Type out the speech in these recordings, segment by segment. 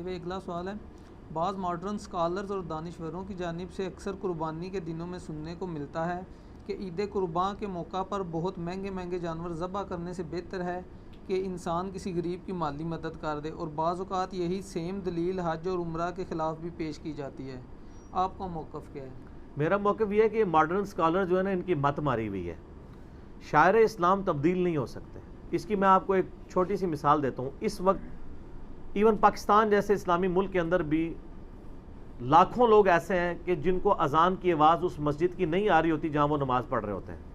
یہ اگلا سوال ہے، بعض ماڈرن سکالرز اور دانشوروں کی جانب سے اکثر قربانی کے دنوں میں سننے کو ملتا ہے کہ عید قرباں کے موقع پر بہت مہنگے مہنگے جانور ذبح کرنے سے بہتر ہے کہ انسان کسی غریب کی مالی مدد کر دے، اور بعض اوقات یہی سیم دلیل حج اور عمرہ کے خلاف بھی پیش کی جاتی ہے۔ آپ کا موقف کیا ہے؟ میرا موقف یہ ہے کہ ماڈرن سکالر جو ہے نا، ان کی مت ماری ہوئی ہے، شاعر اسلام تبدیل نہیں ہو سکتے۔ اس کی میں آپ کو ایک چھوٹی سی مثال دیتا ہوں۔ اس وقت ایون پاکستان جیسے اسلامی ملک کے اندر بھی لاکھوں لوگ ایسے ہیں کہ جن کو اذان کی آواز اس مسجد کی نہیں آ رہی ہوتی جہاں وہ نماز پڑھ رہے ہوتے ہیں۔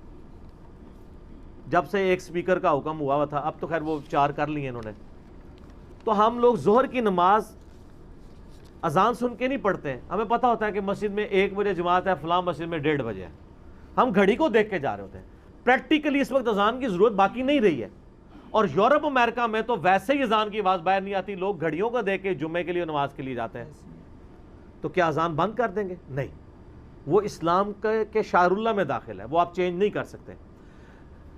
جب سے ایک سپیکر کا حکم ہوا تھا، اب تو خیر وہ 4 کر لیے انہوں نے، تو ہم لوگ ظہر کی نماز اذان سن کے نہیں پڑھتے ہیں۔ ہمیں پتہ ہوتا ہے کہ مسجد میں 1 بجے جماعت ہے، فلاں مسجد میں 1:30 بجے ہے، ہم گھڑی کو دیکھ کے جا رہے ہوتے ہیں۔ پریکٹیکلی اس وقت اذان کی ضرورت باقی نہیں رہی ہے، اور یورپ امریکہ میں تو ویسے ہی اذان کی آواز باہر نہیں آتی، لوگ گھڑیوں کو دیکھ کے جمعے کے لیے نماز کے لیے جاتے ہیں۔ تو کیا اذان بند کر دیں گے؟ نہیں، وہ اسلام کے شعائر اللہ میں داخل ہے، وہ آپ چینج نہیں کر سکتے۔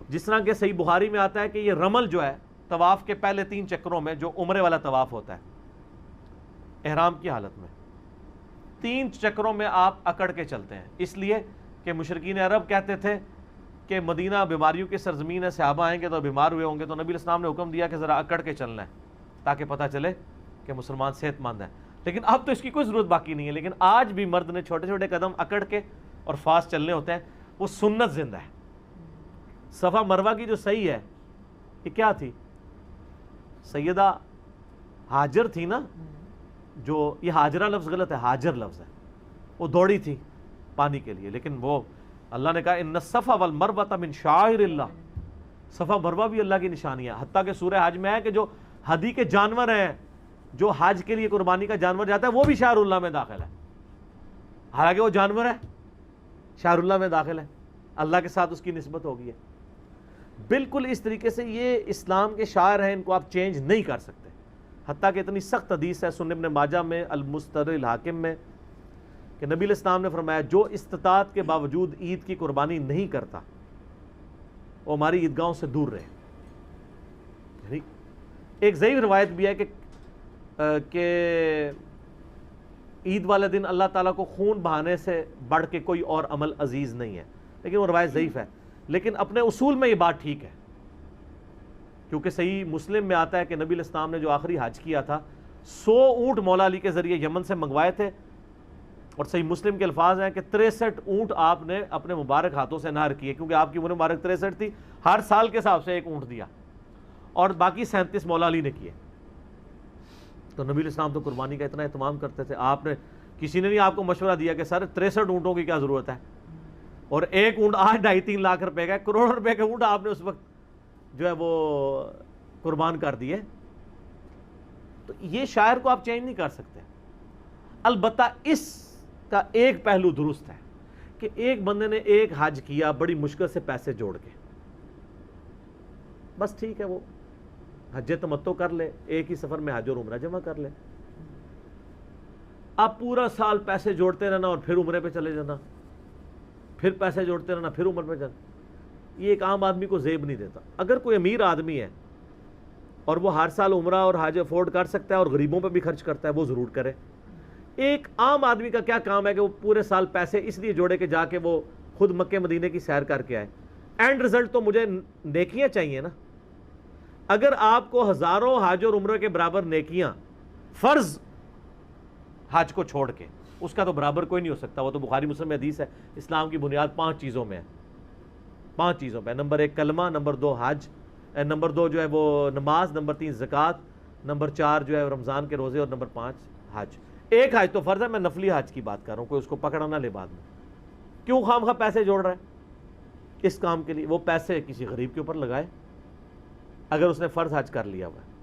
جس طرح کہ صحیح بخاری میں آتا ہے کہ یہ رمل جو ہے طواف کے پہلے 3 چکروں میں، جو عمرے والا طواف ہوتا ہے احرام کی حالت میں، 3 چکروں میں آپ اکڑ کے چلتے ہیں، اس لیے کہ مشرکین عرب کہتے تھے کہ مدینہ بیماریوں کی سرزمین ہے، صحابہ آئیں گے تو بیمار ہوئے ہوں گے، تو نبی علیہ السلام نے حکم دیا کہ ذرا اکڑ کے چلنا ہے تاکہ پتہ چلے کہ مسلمان صحت مند ہے۔ لیکن اب تو اس کی کوئی ضرورت باقی نہیں ہے، لیکن آج بھی مرد نے چھوٹے چھوٹے قدم اکڑ کے اور فاسٹ چلنے ہوتے ہیں، وہ سنت زندہ ہے۔ صفا مروہ کی جو صحیح ہے، یہ کیا تھی؟ سیدہ ہاجر تھی نا، جو یہ ہاجرہ لفظ غلط ہے، ہاجر لفظ ہے، وہ دوڑی تھی پانی کے لیے، لیکن وہ اللہ نے کہا ان الصفا والمروہ من شعائر اللہ، صفا مروہ بھی اللہ کی نشانی ہے۔ حتیٰ کہ سورہ حج میں ہے کہ جو ہدی کے جانور ہیں، جو حج کے لیے قربانی کا جانور جاتا ہے، وہ بھی شعائر اللہ میں داخل ہے، حالانکہ وہ جانور ہے، شعائر اللہ میں داخل ہے، اللہ کے ساتھ اس کی نسبت ہوگی ہے۔ بالکل اس طریقے سے یہ اسلام کے شعائر ہیں، ان کو آپ چینج نہیں کر سکتے۔ حتیٰ کہ اتنی سخت حدیث ہے سنن ابن ماجہ میں، المستدرک الحاکم میں، کہ نبی علیہ السلام نے فرمایا جو استطاعت کے باوجود عید کی قربانی نہیں کرتا وہ ہماری عیدگاہوں سے دور رہے۔ یعنی ایک ضعیف روایت بھی ہے کہ عید والے دن اللہ تعالیٰ کو خون بہانے سے بڑھ کے کوئی اور عمل عزیز نہیں ہے، لیکن وہ روایت ضعیف ہے، لیکن اپنے اصول میں یہ بات ٹھیک ہے، کیونکہ صحیح مسلم میں آتا ہے کہ نبی علیہ السلام نے جو آخری حج کیا تھا 100 اونٹ مولا علی کے ذریعے یمن سے منگوائے تھے، اور صحیح مسلم کے الفاظ ہیں کہ 63 اونٹ آپ نے اپنے مبارک ہاتھوں سے نہر کیے، کیونکہ آپ کی عمر مبارک 63 تھی، ہر سال کے حساب سے 1 اونٹ دیا، اور باقی 37 مولا علی نے کیے۔ تو نبی علیہ السلام تو قربانی کا اتنا اہتمام کرتے تھے، آپ نے کسی نے نہیں آپ کو مشورہ دیا کہ سر 63 اونٹوں کی کیا ضرورت ہے، اور 1 اونٹ آج 2.5-3 لاکھ روپے کا، کروڑ روپے کا اونٹ آپ نے اس وقت جو ہے وہ قربان کر دیے۔ تو یہ شاعر کو آپ چینج نہیں کر سکتے۔ البتہ اس کا ایک پہلو درست ہے کہ ایک بندے نے ایک حج کیا بڑی مشکل سے پیسے جوڑ کے، بس ٹھیک ہے، وہ حج تمتع کر لے، ایک ہی سفر میں حج اور عمرہ جمع کر لے۔ اب پورا سال پیسے جوڑتے رہنا اور پھر عمرے پہ چلے جانا، پھر پیسے جوڑتے رہنا پھر عمرے پہ جانا، یہ ایک عام آدمی کو زیب نہیں دیتا۔ اگر کوئی امیر آدمی ہے اور وہ ہر سال عمرہ اور حج افورڈ کر سکتا ہے اور غریبوں پہ بھی خرچ کرتا ہے، وہ ضرور کرے۔ ایک عام آدمی کا کیا کام ہے کہ وہ پورے سال پیسے اس لیے جوڑے کہ جا کے وہ خود مکہ مدینے کی سیر کر کے آئے۔ اینڈ رزلٹ تو مجھے نیکیاں چاہیے نا۔ اگر آپ کو ہزاروں حج اور عمرے کے برابر نیکیاں فرض حج کو چھوڑ کے، اس کا تو برابر کوئی نہیں ہو سکتا۔ وہ تو بخاری مسلم میں حدیث ہے، اسلام کی بنیاد 5 چیزوں میں ہے، 5 چیزوں پہ۔ نمبر 1 کلمہ، نمبر 2 حج، نمبر 2 جو ہے وہ نماز، نمبر 3 زکوٰۃ، نمبر 4 جو ہے رمضان کے روزے، اور نمبر 5 حج۔ ایک حج تو فرض ہے، میں نفلی حج کی بات کر رہا ہوں، کوئی اس کو پکڑا نہ لے بعد میں۔ کیوں خام خواہ پیسے جوڑ رہا ہے اس کام کے لیے؟ وہ پیسے کسی غریب کے اوپر لگائے اگر اس نے فرض حج کر لیا ہوا ہے،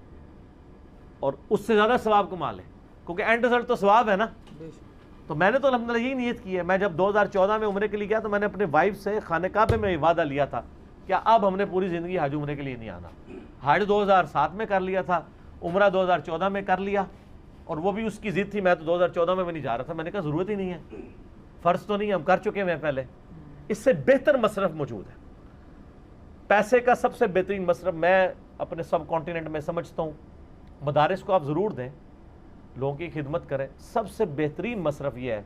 اور اس سے زیادہ ثواب کما لے، کیونکہ اینڈ رزلٹ تو ثواب ہے نا۔ تو میں نے تو الحمدللہ یہی نیت کی ہے۔ میں جب 2014 میں عمرے کے لیے گیا تو میں نے اپنے وائف سے خانہ کعبہ میں وعدہ لیا تھا کہ اب ہم نے پوری زندگی حج عمرے کے لیے نہیں آنا۔ حج 2007 میں کر لیا تھا، عمرہ 2014 میں کر لیا، اور وہ بھی اس کی ضد تھی، میں تو 2014 میں نہیں جا رہا تھا۔ میں نے کہا ضرورت ہی نہیں ہے، فرض تو نہیں ہے، ہم کر چکے ہیں پہلے۔ اس سے بہتر مصرف موجود ہے۔ پیسے کا سب سے بہترین مصرف میں اپنے سب کانٹیننٹ میں سمجھتا ہوں، مدارس کو آپ ضرور دیں، لوگوں کی خدمت کریں. سب سے بہترین مصرف یہ ہے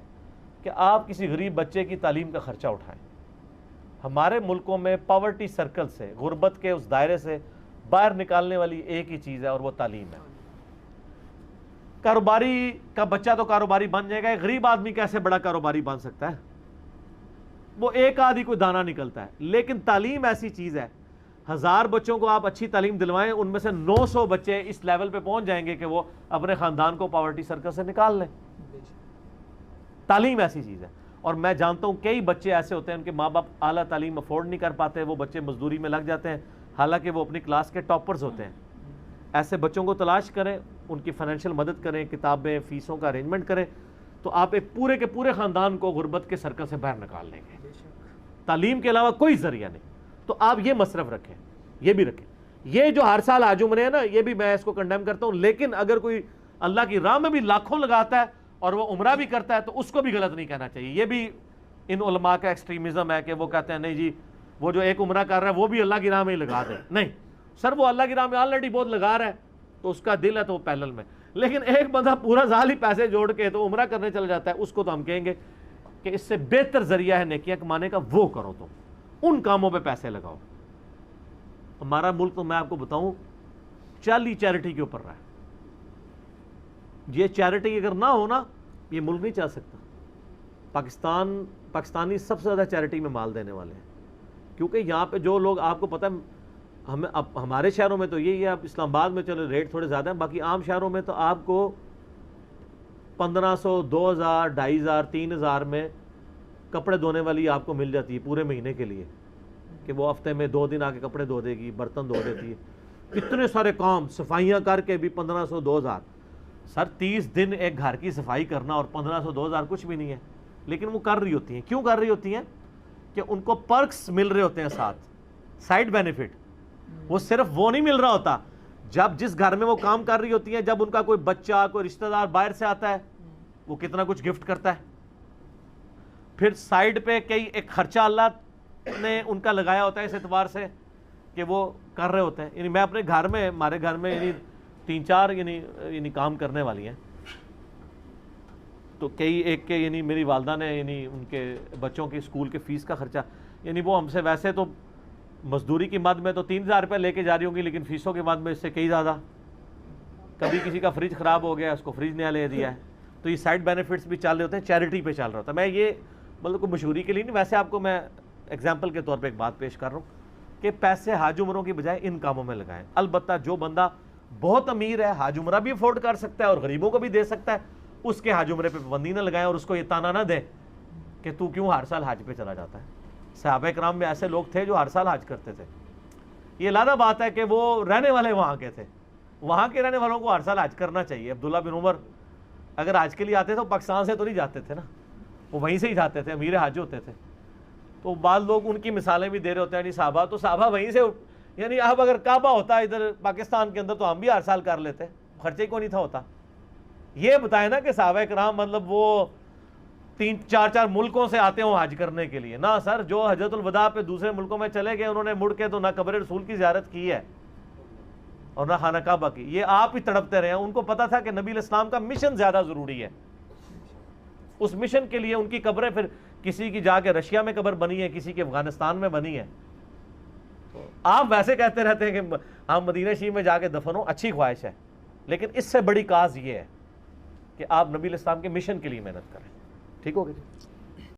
کہ آپ کسی غریب بچے کی تعلیم کا خرچہ اٹھائیں. ہمارے ملکوں میں پاورٹی سرکل سے, غربت کے اس دائرے سے باہر نکالنے والی ایک ہی چیز ہے اور وہ تعلیم ہے. کاروباری کا بچہ تو کاروباری بن جائے گا, ایک غریب آدمی کیسے بڑا کاروباری بن سکتا ہے؟ وہ ایک آدھی کوئی دانہ نکلتا ہے. لیکن تعلیم ایسی چیز ہے, 1000 بچوں کو آپ اچھی تعلیم دلوائیں, ان میں سے 900 بچے اس لیول پہ پہنچ جائیں گے کہ وہ اپنے خاندان کو پاورٹی سرکل سے نکال لیں. تعلیم ایسی چیز ہے. اور میں جانتا ہوں کئی بچے ایسے ہوتے ہیں ان کے ماں باپ اعلیٰ تعلیم افورڈ نہیں کر پاتے, وہ بچے مزدوری میں لگ جاتے ہیں حالانکہ وہ اپنی کلاس کے ٹاپرز ہوتے ہیں. ایسے بچوں کو تلاش کریں, ان کی فائنینشیل مدد کریں, کتابیں فیسوں کا ارینجمنٹ کریں, تو آپ ایک پورے کے پورے خاندان کو غربت کے سرکل سے باہر نکال لیں گے. تعلیم کے علاوہ کوئی ذریعہ نہیں. تو آپ یہ مصرف رکھیں, یہ بھی رکھیں. یہ جو ہر سال حج عمرے ہیں نا, یہ بھی میں اس کو کنڈیم کرتا ہوں, لیکن اگر کوئی اللہ کی راہ میں بھی لاکھوں لگاتا ہے اور وہ عمرہ بھی کرتا ہے تو اس کو بھی غلط نہیں کہنا چاہیے. یہ بھی ان علماء کا ایکسٹریمزم ہے کہ وہ کہتے ہیں نہیں جی وہ جو ایک عمرہ کر رہا ہے وہ بھی اللہ کی راہ میں ہی لگا دے. نہیں سر, وہ اللہ کی راہ میں آلریڈی بہت لگا رہا ہے تو اس کا دل ہے تو وہ پیدل میں. لیکن ایک بندہ پورا سال ہی پیسے جوڑ کے تو عمرہ کرنے چل جاتا ہے, اس کو تو ہم کہیں گے کہ اس سے بہتر ذریعہ ہے نیکیاں کمانے کا, وہ کرو, تم ان کاموں پہ پیسے لگاؤ. ہمارا ملک تو میں آپ کو بتاؤں چالی چیریٹی کے اوپر رہا ہے. یہ چیریٹی اگر نہ ہو نا, یہ ملک نہیں چل سکتا. پاکستانی سب سے زیادہ چیریٹی میں مال دینے والے ہیں, کیونکہ یہاں پہ جو لوگ, آپ کو پتہ ہے ہمارے شہروں میں تو یہی ہے, اب اسلام آباد میں چلو ریٹ تھوڑے زیادہ ہیں, باقی عام شہروں میں تو آپ کو 1500 2000 2500 3000 میں کپڑے دھونے والی آپ کو مل جاتی ہے پورے مہینے کے لیے, کہ وہ ہفتے میں 2 دن آ کے کپڑے دھو دے گی, برتن دھو دیتی ہے. اتنے سارے کام صفائیاں کر کے بھی 1500 2000. سر 30 دن ایک گھر کی صفائی کرنا اور 1500 2000 کچھ بھی نہیں ہے, لیکن وہ کر رہی ہوتی ہیں. کیوں کر رہی ہوتی ہیں؟ کہ ان کو پرکس مل رہے ہوتے ہیں ساتھ, سائڈ بینیفٹ. وہ صرف وہ نہیں مل رہا ہوتا, جب جس گھر میں وہ کام کر رہی ہوتی ہیں, جب ان کا کوئی بچہ کوئی رشتہ دار باہر سے آتا ہے وہ کتنا کچھ گفٹ کرتا ہے. پھر سائڈ پہ کئی ایک خرچہ اللہ نے ان کا لگایا ہوتا ہے اس اعتبار سے کہ وہ کر رہے ہوتے ہیں. یعنی میں اپنے گھر میں, ہمارے گھر میں یعنی 3-4 یعنی کام کرنے والی ہیں, تو کئی ایک کے یعنی میری والدہ نے یعنی ان کے بچوں کی اسکول کے فیس کا خرچہ, یعنی وہ ہم سے ویسے تو مزدوری کی مد میں تو 3000 روپے لے کے جا رہی ہوں گی, لیکن فیسوں کی مد میں اس سے کئی زیادہ. کبھی کسی کا فریج خراب ہو گیا, اس کو فریج نیا لے دیا ہے. تو یہ سائڈ بینیفٹس بھی چل رہے ہوتے ہیں, چیریٹی پہ چل رہا ہوتا ہے. میں یہ مطلب کوئی مشہوری کے لیے نہیں, ویسے آپ کو میں ایگزامپل کے طور پہ ایک بات پیش کر رہا ہوں کہ پیسے حج عمروں کی بجائے ان کاموں میں لگائیں. البتہ جو بندہ بہت امیر ہے, حج عمرہ بھی افورڈ کر سکتا ہے اور غریبوں کو بھی دے سکتا ہے, اس کے حج عمرے پہ پابندی نہ لگائیں اور اس کو یہ تانا نہ دیں کہ تو کیوں ہر سال حج پہ چلا جاتا ہے. صحابہ کرام میں ایسے لوگ تھے جو ہر سال حج کرتے تھے. یہ علیحدہ بات ہے کہ وہ رہنے والے وہاں کے تھے, وہاں کے رہنے والوں کو ہر سال حج کرنا چاہیے. عبداللہ بن عمر اگر حج کے لیے آتے تھے تو پاکستان سے تو نہیں جاتے تھے نا, وہ وہیں سے ہی جاتے تھے, امیر حج ہوتے تھے. تو بعض لوگ ان کی مثالیں بھی دے رہے ہوتے ہیں, یعنی صحابہ تو صحابہ وہیں سے, یعنی اب اگر کعبہ ہوتا ادھر پاکستان کے اندر تو ہم بھی ہر سال کر لیتے, خرچے کو نہیں تھا ہوتا. یہ بتائیں نا کہ صحابہ کرام مطلب وہ 3-4 ملکوں سے آتے ہوں حج کرنے کے لیے. نہ سر, جو حجۃ الوداع پہ دوسرے ملکوں میں چلے گئے انہوں نے مڑ کے تو نہ قبر رسول کی زیارت کی ہے اور نہ خانہ کعبہ کی. یہ آپ ہی تڑپتے رہے ہیں. ان کو پتا تھا کہ نبی علیہ السلام کا مشن زیادہ ضروری ہے, اس مشن کے لیے ان کی قبریں, پھر کسی کی جا کے رشیا میں قبر بنی ہے, کسی کی افغانستان میں بنی ہے. آپ ویسے کہتے رہتے ہیں کہ ہم مدینہ شریف میں جا کے دفن ہوں, اچھی خواہش ہے, لیکن اس سے بڑی کاز یہ ہے کہ آپ نبی علیہ السلام کے مشن کے لیے محنت کریں. ٹھیک ہوگی جی.